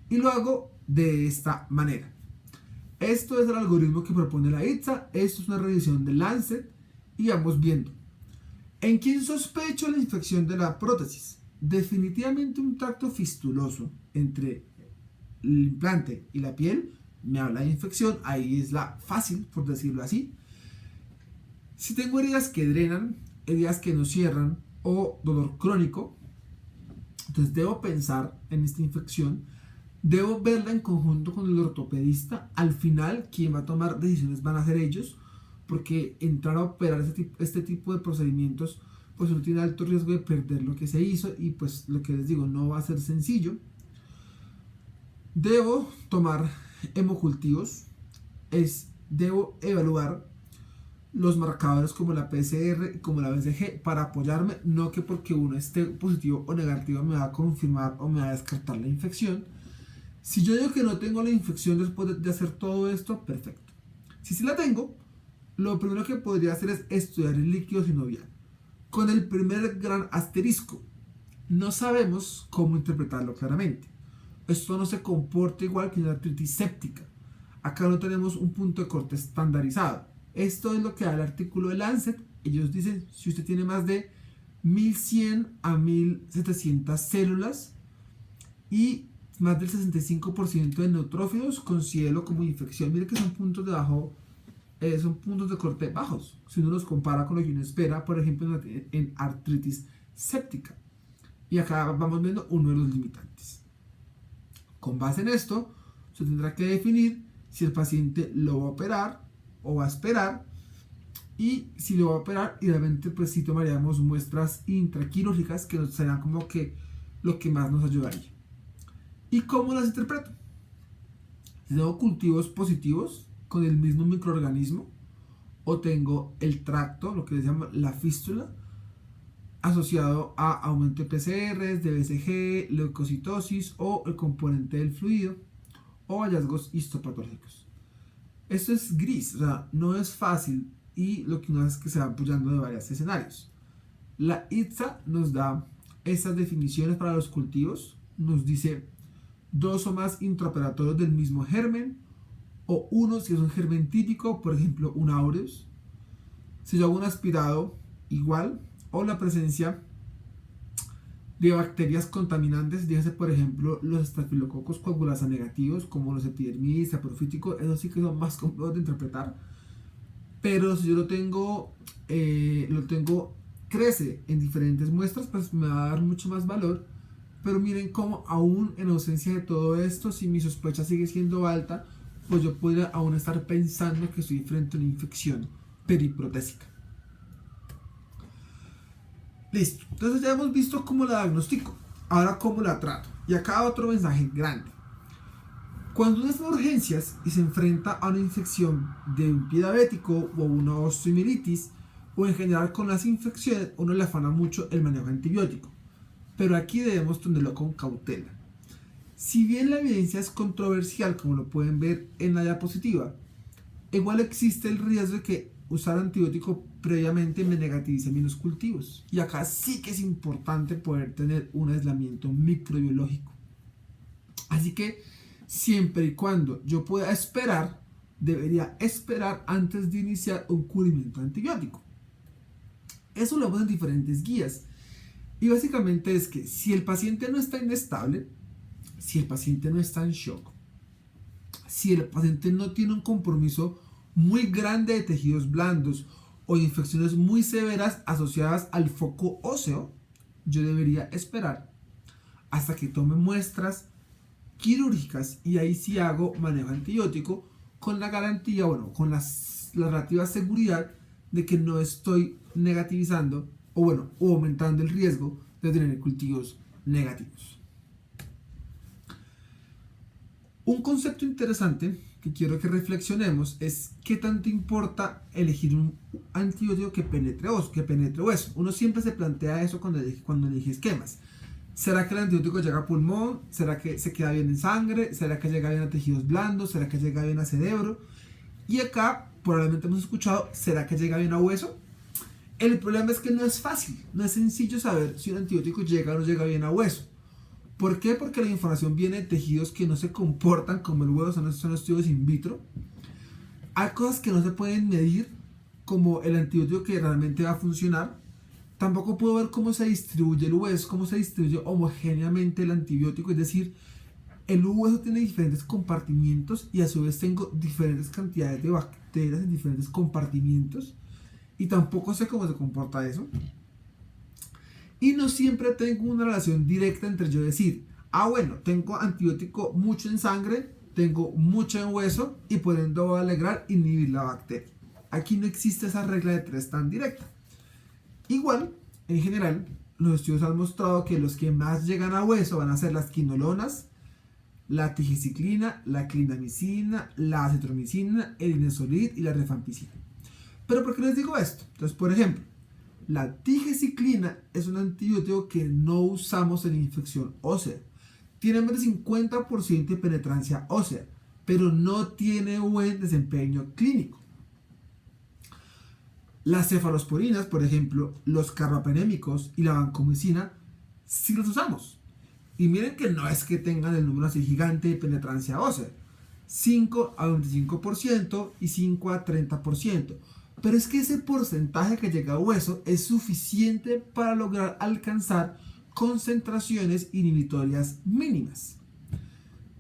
Y lo hago de esta manera. Esto es el algoritmo que propone la ITSA, esto es una revisión de Lancet y vamos viendo. ¿En quién sospecho la infección de la prótesis? Definitivamente un tracto fistuloso entre el implante y la piel me habla de infección, ahí es la fácil, por decirlo así. Si tengo heridas que drenan, heridas que no cierran o dolor crónico, entonces debo pensar en esta infección, debo verla en conjunto con el ortopedista. Al final, quien va a tomar decisiones van a ser ellos, porque entrar a operar este tipo de procedimientos, pues uno tiene alto riesgo de perder lo que se hizo y pues lo que les digo, no va a ser sencillo. Debo tomar hemocultivos, debo evaluar los marcadores como la PCR, como la BCG, para apoyarme, no que porque uno esté positivo o negativo me va a confirmar o me va a descartar la infección. Si yo digo que no tengo la infección después de hacer todo esto, perfecto. Si sí la tengo, lo primero que podría hacer es estudiar el líquido sinovial. Con el primer gran asterisco, no sabemos cómo interpretarlo claramente. Esto no se comporta igual que una artritis séptica. Acá no tenemos un punto de corte estandarizado. Esto es lo que da el artículo de Lancet. Ellos dicen, si usted tiene más de 1100 a 1700 células y más del 65% de neutrófilos, considérelo como infección. Miren que son puntos son puntos de corte bajos, si uno los compara con lo que uno espera, por ejemplo, en artritis séptica. Y acá vamos viendo uno de los limitantes. Con base en esto, se tendrá que definir si el paciente lo va a operar o va a esperar, y si lo va a operar, idealmente pues sí tomaríamos muestras intraquirúrgicas, que serán como que lo que más nos ayudaría. ¿Y cómo las interpreto? ¿Tengo cultivos positivos con el mismo microorganismo? ¿O tengo el tracto, lo que les llama la fístula, asociado a aumento de PCRs, de BCG, leucocitosis o el componente del fluido, o hallazgos histopatológicos? Esto es gris, o sea, no es fácil, y lo que uno hace es que se va apoyando de varios escenarios. La ITSA nos da estas definiciones para los cultivos, nos dice 2 o más intraoperatorios del mismo germen, o uno si es un germen típico, por ejemplo un aureus. Si yo hago un aspirado, igual, o la presencia de bacterias contaminantes, dígase por ejemplo los estafilococos coagulasa negativos, como los epidermidis, saprofíticos, esos sí que son más complejos de interpretar. Pero si yo lo tengo, crece en diferentes muestras, pues me va a dar mucho más valor. Pero miren cómo aún en ausencia de todo esto, si mi sospecha sigue siendo alta, pues yo podría aún estar pensando que estoy frente a una infección periprotésica. Listo, entonces ya hemos visto cómo la diagnostico, ahora cómo la trato. Y acá otro mensaje grande. Cuando uno está en urgencias y se enfrenta a una infección de un pie diabético o una osteomielitis, o en general con las infecciones, uno le afana mucho el manejo antibiótico. Pero aquí debemos tenerlo con cautela. Si bien la evidencia es controversial, como lo pueden ver en la diapositiva, igual existe el riesgo de que usar antibiótico previamente me negativice menos cultivos. Y acá sí que es importante poder tener un aislamiento microbiológico. Así que siempre y cuando yo pueda esperar, debería esperar antes de iniciar un cubrimiento antibiótico. Eso lo vemos en diferentes guías. Y básicamente es que si el paciente no está inestable, si el paciente no está en shock, si el paciente no tiene un compromiso muy grande de tejidos blandos o infecciones muy severas asociadas al foco óseo, yo debería esperar hasta que tome muestras quirúrgicas, y ahí sí hago manejo antibiótico con la garantía, con la relativa seguridad de que no estoy negativizando o aumentando el riesgo de tener cultivos negativos. Un concepto interesante que quiero que reflexionemos es qué tanto importa elegir un antibiótico que penetre hueso. Uno siempre se plantea eso cuando elige esquemas. ¿Será que el antibiótico llega a pulmón? ¿Será que se queda bien en sangre? ¿Será que llega bien a tejidos blandos? ¿Será que llega bien a cerebro? Y acá probablemente hemos escuchado, ¿será que llega bien a hueso? El problema es que no es fácil, no es sencillo saber si un antibiótico llega o no llega bien a hueso. ¿Por qué? Porque la información viene de tejidos que no se comportan como el hueso, son los estudios in vitro. Hay cosas que no se pueden medir, como el antibiótico que realmente va a funcionar. Tampoco puedo ver cómo se distribuye el hueso, cómo se distribuye homogéneamente el antibiótico, es decir, el hueso tiene diferentes compartimientos y a su vez tengo diferentes cantidades de bacterias en diferentes compartimientos y tampoco sé cómo se comporta eso. Y no siempre tengo una relación directa entre yo decir, bueno, tengo antibiótico mucho en sangre, tengo mucho en hueso y por ende voy a lograr inhibir la bacteria. Aquí no existe esa regla de 3 tan directa. Igual, en general, los estudios han mostrado que los que más llegan a hueso van a ser las quinolonas, la tigiciclina, la clindamicina, la acitromicina, el linezolid y la rifampicina. ¿Pero por qué les digo esto? Entonces, por ejemplo, la tigiciclina es un antibiótico que no usamos en infección ósea. Tiene más de 50% de penetrancia ósea, pero no tiene buen desempeño clínico. Las cefalosporinas, por ejemplo, los carbapenémicos y la vancomicina, sí los usamos. Y miren que no es que tengan el número así gigante de penetrancia ósea. 5 a 25% y 5 a 30%. Pero es que ese porcentaje que llega a hueso es suficiente para lograr alcanzar concentraciones inhibitorias mínimas.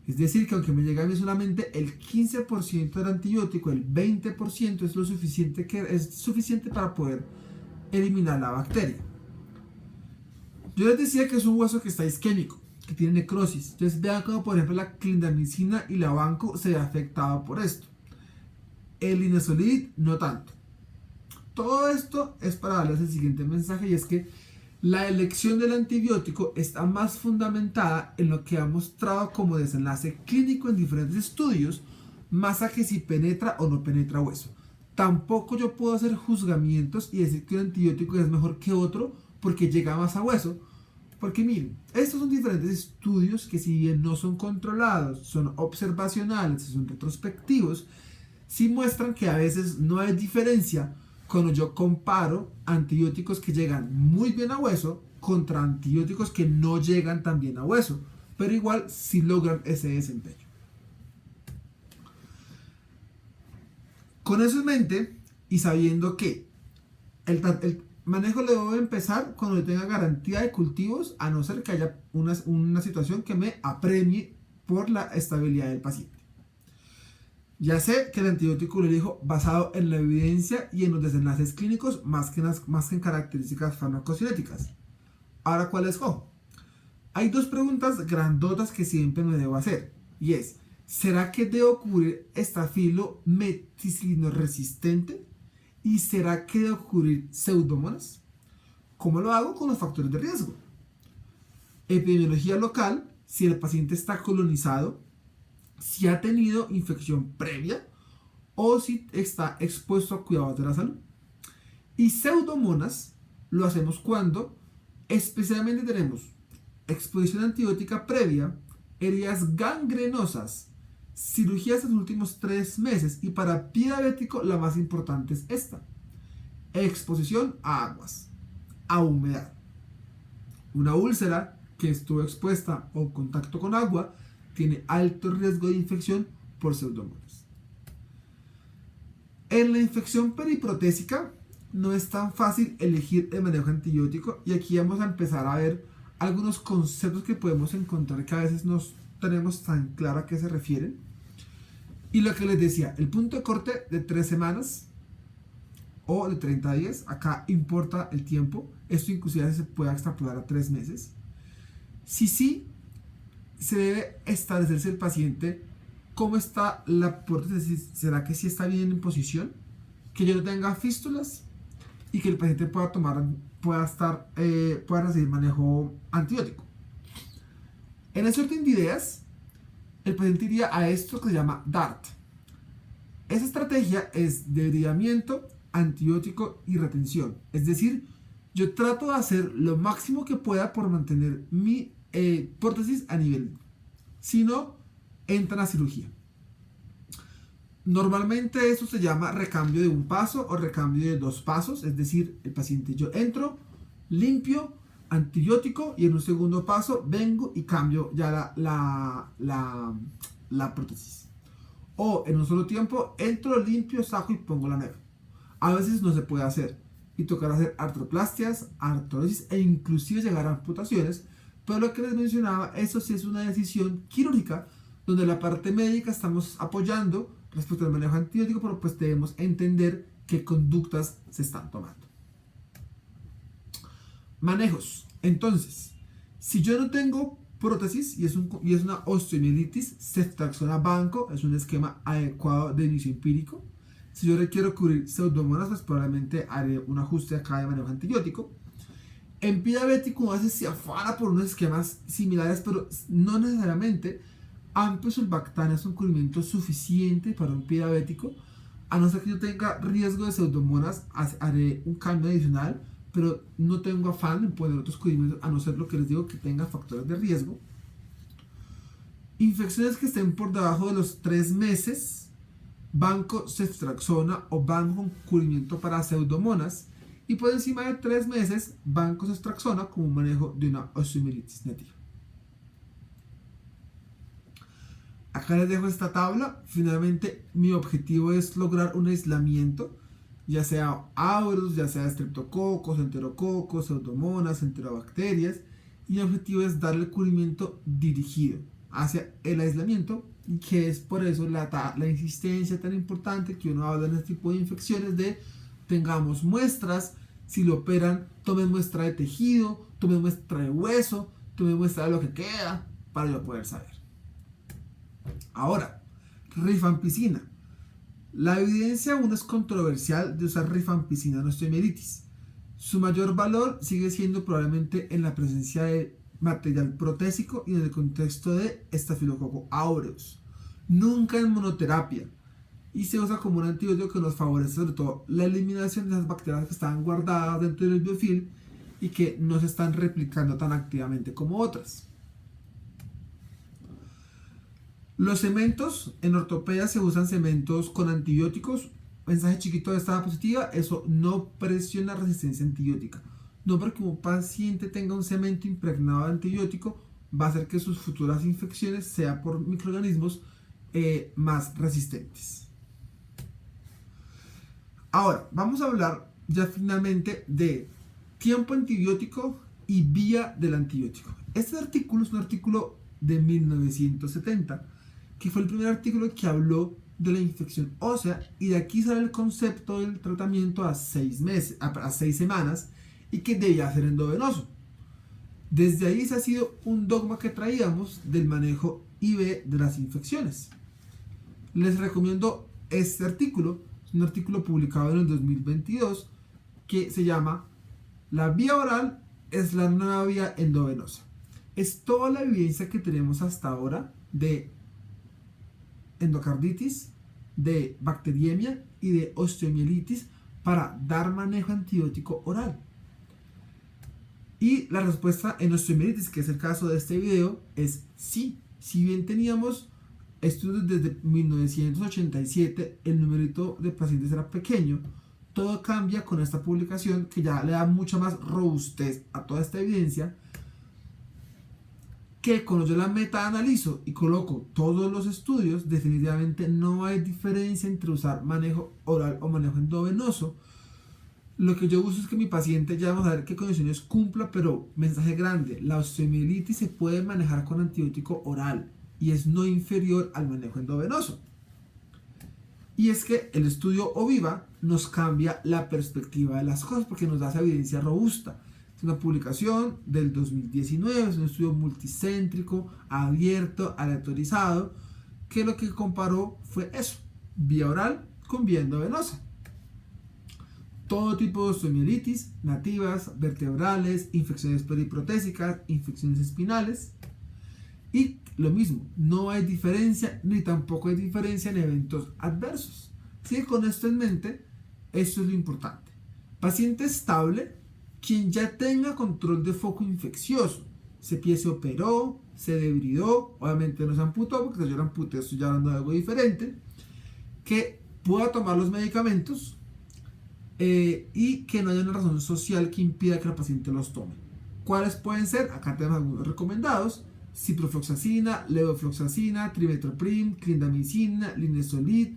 Es decir, que aunque me llegue a mí solamente el 15% del antibiótico, el 20% es suficiente para poder eliminar la bacteria. Yo les decía que es un hueso que está isquémico, que tiene necrosis. Entonces vean como por ejemplo la clindamicina y la vanco se ve afectada por esto. El linezolid no tanto. Todo esto es para darles el siguiente mensaje, y es que la elección del antibiótico está más fundamentada en lo que ha mostrado como desenlace clínico en diferentes estudios, más a que si penetra o no penetra hueso. Tampoco yo puedo hacer juzgamientos y decir que un antibiótico es mejor que otro porque llega más a hueso. Porque miren, estos son diferentes estudios que, si bien no son controlados, son observacionales, son retrospectivos, sí muestran que a veces no hay diferencia cuando yo comparo antibióticos que llegan muy bien a hueso contra antibióticos que no llegan tan bien a hueso, pero igual sí logran ese desempeño. Con eso en mente y sabiendo que el manejo le debo empezar cuando yo tenga garantía de cultivos, a no ser que haya una situación que me apremie por la estabilidad del paciente. Ya sé que el antibiótico lo elijo basado en la evidencia y en los desenlaces clínicos más que en características farmacocinéticas. Ahora, ¿cuál escojo? Hay dos preguntas grandotas que siempre me debo hacer, y es, ¿será que debo cubrir estafilo meticilino resistente? ¿Y será que debo cubrir pseudomonas? ¿Cómo lo hago? Con los factores de riesgo. Epidemiología local, si el paciente está colonizado, si ha tenido infección previa o si está expuesto a cuidados de la salud. Y pseudomonas lo hacemos cuando especialmente tenemos exposición antibiótica previa, heridas gangrenosas, cirugías en los últimos 3 meses, y para pie diabético la más importante es esta: exposición a aguas, a humedad. Una úlcera que estuvo expuesta o contacto con agua tiene alto riesgo de infección por pseudomonas. En la infección periprotésica no es tan fácil elegir el manejo antibiótico, y aquí vamos a empezar a ver algunos conceptos que podemos encontrar que a veces no tenemos tan claro a qué se refieren. Y lo que les decía, el punto de corte de 3 semanas o de 30 días, acá importa el tiempo, esto inclusive se puede extrapolar a 3 meses. Sí, se debe establecerse el paciente cómo está la prótesis, será que sí está bien en posición, que yo no tenga fístulas y que el paciente pueda tomar pueda recibir manejo antibiótico. En ese orden de ideas, el paciente iría a esto que se llama DART. Esa estrategia es de debridamiento, antibiótico y retención. Es decir, yo trato de hacer lo máximo que pueda por mantener mi prótesis a nivel. Si no, entran a cirugía. Normalmente eso se llama recambio de un paso o recambio de 2 pasos. Es decir, el paciente, yo entro, limpio, antibiótico y en un segundo paso vengo y cambio ya la prótesis. O en un solo tiempo entro, limpio, saco y pongo la nueva. A veces no se puede hacer y tocará hacer artroplastias, artrosis e inclusive llegar a amputaciones, pero lo que les mencionaba, eso sí es una decisión quirúrgica donde la parte médica estamos apoyando respecto al manejo antibiótico, pero pues debemos entender qué conductas se están tomando. Manejos. Entonces, si yo no tengo prótesis y es una osteomielitis, ceftriaxona banco es un esquema adecuado de inicio empírico. Si yo requiero cubrir pseudomonas, pues probablemente haré un ajuste acá de manejo antibiótico. En pie diabético a veces se afana por unos esquemas similares, pero no necesariamente. Amposulbactam es un cubrimiento suficiente para un pie diabético. A no ser que yo tenga riesgo de pseudomonas, haré un cambio adicional, pero no tengo afán en poner otros cubrimientos, a no ser lo que les digo que tenga factores de riesgo. Infecciones que estén por debajo de los 3 meses, banco ceftriaxona o banco con cubrimiento para pseudomonas, y por encima de 3 meses, banco ceftriaxona como manejo de una osteomielitis nativa. Acá les dejo esta tabla. Finalmente, mi objetivo es lograr un aislamiento, ya sea aureus, ya sea estreptococos, enterococos, pseudomonas, enterobacterias, y mi objetivo es darle cubrimiento dirigido hacia el aislamiento, y que es por eso la insistencia tan importante que uno habla en este tipo de infecciones de tengamos muestras, si lo operan, tomen muestra de tejido, tomen muestra de hueso, tomen muestra de lo que queda, para yo poder saber. Ahora, rifampicina. La evidencia aún es controversial de usar rifampicina en osteomielitis. Su mayor valor sigue siendo probablemente en la presencia de material protésico y en el contexto de Staphylococcus aureus. Nunca en monoterapia. Y se usa como un antibiótico que nos favorece sobre todo la eliminación de esas bacterias que estaban guardadas dentro del biofilm y que no se están replicando tan activamente como otras. Los cementos, en ortopedia se usan cementos con antibióticos. Mensaje chiquito de esta diapositiva, eso no presiona resistencia antibiótica. No porque un paciente tenga un cemento impregnado de antibiótico va a hacer que sus futuras infecciones sean por microorganismos más resistentes. Ahora, vamos a hablar ya finalmente de tiempo antibiótico y vía del antibiótico. Este artículo es un artículo de 1970, que fue el primer artículo que habló de la infección ósea, y de aquí sale el concepto del tratamiento a 6 semanas y que debía ser endovenoso. Desde ahí se ha sido un dogma que traíamos del manejo IV de las infecciones. Les recomiendo este artículo, es un artículo publicado en el 2022 que se llama La vía oral es la nueva vía endovenosa. Es toda la evidencia que tenemos hasta ahora de endocarditis, de bacteriemia y de osteomielitis para dar manejo antibiótico oral. Y la respuesta en osteomielitis, que es el caso de este video, es sí. Si bien teníamos estudios desde 1987, el numerito de pacientes era pequeño, todo cambia con esta publicación que ya le da mucha más robustez a toda esta evidencia, que cuando yo la metaanalizo y coloco todos los estudios, definitivamente no hay diferencia entre usar manejo oral o manejo endovenoso. Lo que yo uso es que mi paciente, ya vamos a ver qué condiciones cumpla, pero mensaje grande, la osteomielitis se puede manejar con antibiótico oral y es no inferior al manejo endovenoso. Y es que el estudio OVIVA nos cambia la perspectiva de las cosas porque nos da esa evidencia robusta. Es una publicación del 2019, es un estudio multicéntrico, abierto, aleatorizado, que lo que comparó fue eso, vía oral con vía endovenosa. todo tipo de osteomielitis, nativas, vertebrales, infecciones periprotésicas, infecciones espinales. Y lo mismo, no hay diferencia ni tampoco hay diferencia en eventos adversos. Así que con esto en mente, esto es lo importante. Paciente estable, quien ya tenga control de foco infeccioso. Ese pie se operó, se debridó, obviamente no se amputó, porque yo lo amputé, estoy ya hablando de algo diferente. Que pueda tomar los medicamentos y que no haya una razón social que impida que el paciente los tome. ¿Cuáles pueden ser? Acá tenemos algunos recomendados: ciprofloxacina, levofloxacina, trimethoprim, clindamicina, linezolid.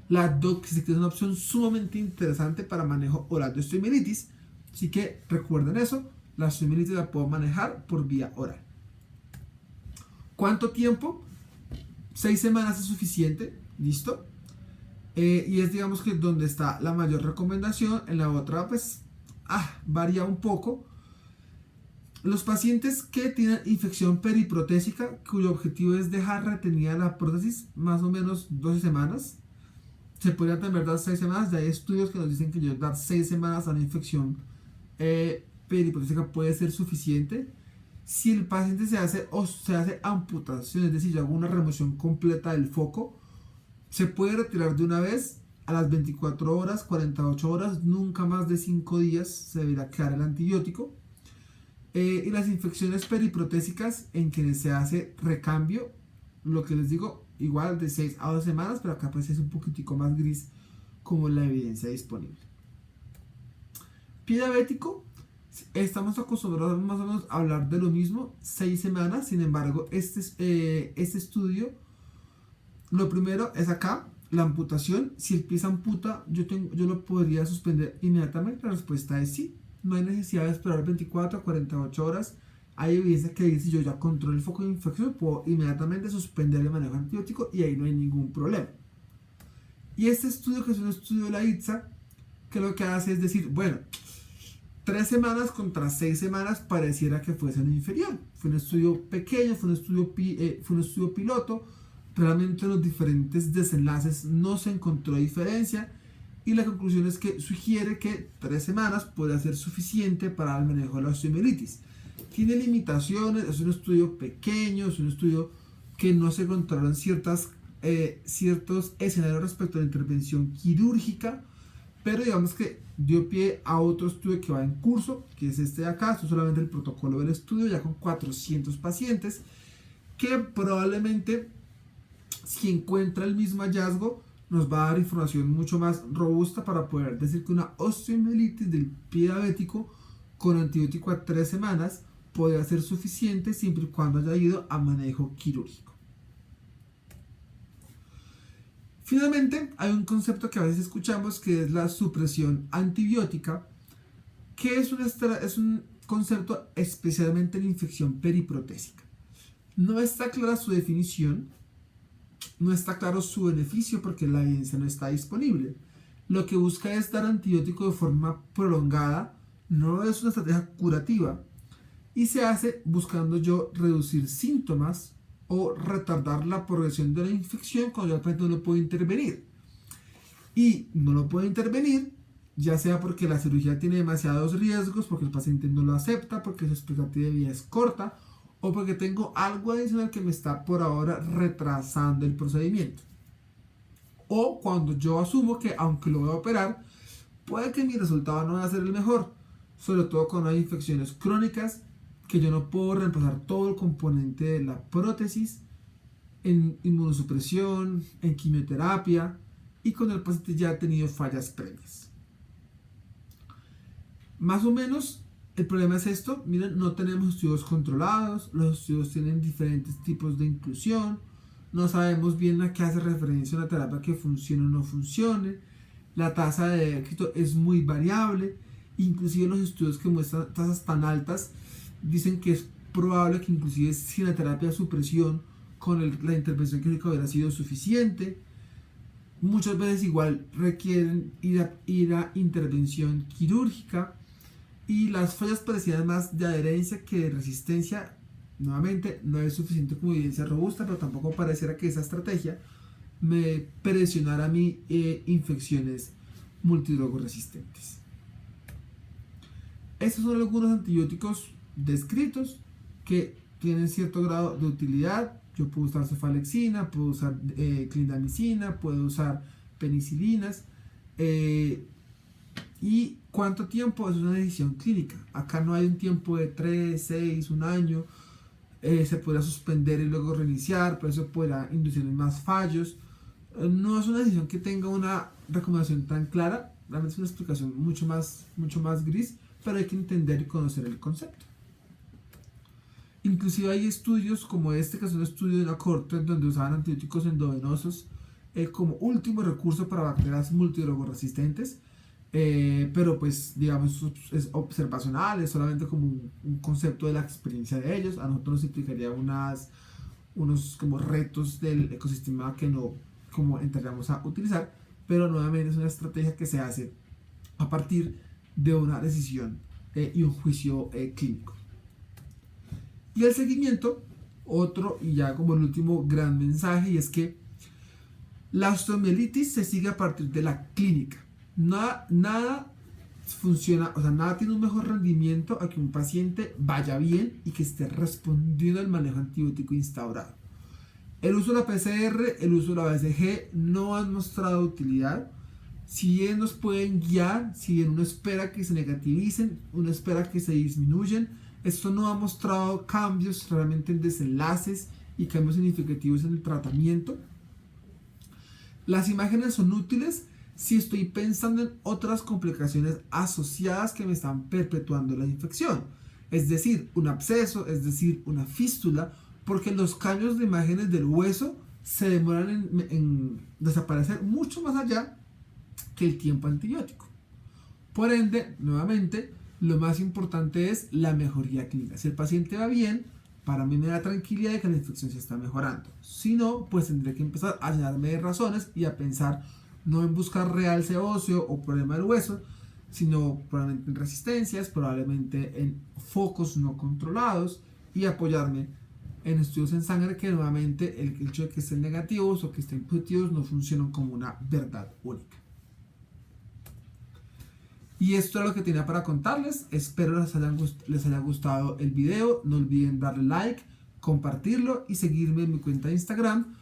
La doxycycline es una opción sumamente interesante para manejo oral de osteomielitis, así que recuerden eso, la osteomielitis la puedo manejar por vía oral. ¿Cuánto tiempo? 6 semanas es suficiente, ¿listo? Y es, digamos, que donde está la mayor recomendación. En la otra pues varía un poco. Los pacientes que tienen infección periprotésica, cuyo objetivo es dejar retenida la prótesis más o menos 12 semanas, se podría también dar 6 semanas. Ya hay estudios que nos dicen que dar 6 semanas a una infección periprotésica puede ser suficiente. Si el paciente se hace amputación, es decir, yo hago una remoción completa del foco, se puede retirar de una vez a las 24 horas, 48 horas, nunca más de 5 días se deberá quedar el antibiótico. Y las infecciones periprotésicas en quienes se hace recambio, lo que les digo, igual de 6 a 2 semanas, pero acá pues es un poquitico más gris como la evidencia disponible. Pie diabético, estamos acostumbrados más o menos a hablar de lo mismo, 6 semanas. Sin embargo, este estudio, lo primero es acá, la amputación. Si el pie se amputa, yo lo podría suspender inmediatamente. La respuesta es sí. No hay necesidad de esperar 24 a 48 horas. Hay evidencia que dice: yo ya controlo el foco de infección, puedo inmediatamente suspender el manejo antibiótico y ahí no hay ningún problema. Y este estudio, que es un estudio de la ITSA, que lo que hace es decir, bueno, 3 semanas contra 6 semanas pareciera que fuesen inferior. Fue un estudio pequeño, fue un estudio piloto. Realmente en los diferentes desenlaces no se encontró diferencia. Y la conclusión es que sugiere que 3 semanas puede ser suficiente para el manejo de la osteomielitis. Tiene limitaciones, es un estudio pequeño, es un estudio que no se controlan ciertos escenarios respecto a la intervención quirúrgica, pero digamos que dio pie a otro estudio que va en curso, que es este de acá. Esto es solamente el protocolo del estudio, ya con 400 pacientes, que probablemente, si encuentra el mismo hallazgo, nos va a dar información mucho más robusta para poder decir que una osteomielitis del pie diabético con antibiótico a 3 semanas podría ser suficiente siempre y cuando haya ido a manejo quirúrgico. Finalmente, hay un concepto que a veces escuchamos, que es la supresión antibiótica, que es un concepto especialmente en infección periprotésica. No está clara su definición, no está claro su beneficio porque la evidencia no está disponible. Lo que busca es dar antibiótico de forma prolongada, no es una estrategia curativa, y se hace buscando reducir síntomas o retardar la progresión de la infección cuando el paciente no lo puede intervenir. Y no lo puede intervenir, ya sea porque la cirugía tiene demasiados riesgos, porque el paciente no lo acepta, porque su expectativa de vida es corta, o porque tengo algo adicional que me está por ahora retrasando el procedimiento. O cuando yo asumo que, aunque lo voy a operar, puede que mi resultado no vaya a ser el mejor, sobre todo cuando hay infecciones crónicas que yo no puedo reemplazar todo el componente de la prótesis en inmunosupresión, en quimioterapia, y cuando el paciente ya ha tenido fallas previas. Más o menos el problema es esto. Miren, no tenemos estudios controlados, los estudios tienen diferentes tipos de inclusión, no sabemos bien a qué hace referencia una terapia que funcione o no funcione, la tasa de éxito es muy variable, inclusive los estudios que muestran tasas tan altas dicen que es probable que inclusive sin la terapia de supresión, con la intervención quirúrgica hubiera sido suficiente. Muchas veces igual requieren ir a intervención quirúrgica, y las fallas parecían más de adherencia que de resistencia. Nuevamente, no es suficiente como evidencia robusta, pero tampoco pareciera que esa estrategia me presionara a mí infecciones multidrogo resistentes. Estos son algunos antibióticos descritos que tienen cierto grado de utilidad. Yo puedo usar cefalexina, puedo usar clindamicina, puedo usar penicilinas. ¿Y cuánto tiempo? Es una decisión clínica. Acá no hay un tiempo de 3, 6, un año. Se podrá suspender y luego reiniciar, pero eso podrá inducir más fallos. No es una decisión que tenga una recomendación tan clara, realmente es una explicación mucho más gris, pero hay que entender y conocer el concepto. Inclusive hay estudios como este, que es un estudio de una corte donde usaban antibióticos endovenosos como último recurso para bacterias multidrogoresistentes, pero pues digamos es observacional, es solamente como un concepto de la experiencia de ellos. A nosotros nos implicaría unos como retos del ecosistema que no como entraríamos a utilizar, pero nuevamente es una estrategia que se hace a partir de una decisión y un juicio clínico. Y el seguimiento, otro y ya como el último gran mensaje, y es que la osteomielitis se sigue a partir de la clínica. Nada funciona, o sea, nada tiene un mejor rendimiento a que un paciente vaya bien y que esté respondiendo al manejo antibiótico instaurado. El uso de la PCR, el uso de la BCG no han mostrado utilidad. Si bien nos pueden guiar, si bien uno espera que se negativicen, uno espera que se disminuyan, esto no ha mostrado cambios realmente en desenlaces y cambios significativos en el tratamiento. Las imágenes son útiles si estoy pensando en otras complicaciones asociadas que me están perpetuando la infección. Es decir, un absceso, es decir, una fístula, porque los cambios de imágenes del hueso se demoran en desaparecer mucho más allá que el tiempo antibiótico. Por ende, nuevamente, lo más importante es la mejoría clínica. Si el paciente va bien, para mí me da tranquilidad de que la infección se está mejorando. Si no, pues tendré que empezar a llenarme de razones y a pensar no en buscar realce óseo o problema del hueso, sino probablemente en resistencias, probablemente en focos no controlados y apoyarme en estudios en sangre que nuevamente el hecho de que estén negativos o que estén positivos no funcionan como una verdad única. Y esto es lo que tenía para contarles. Espero les haya gustado el video. No olviden darle like, compartirlo y seguirme en mi cuenta de Instagram,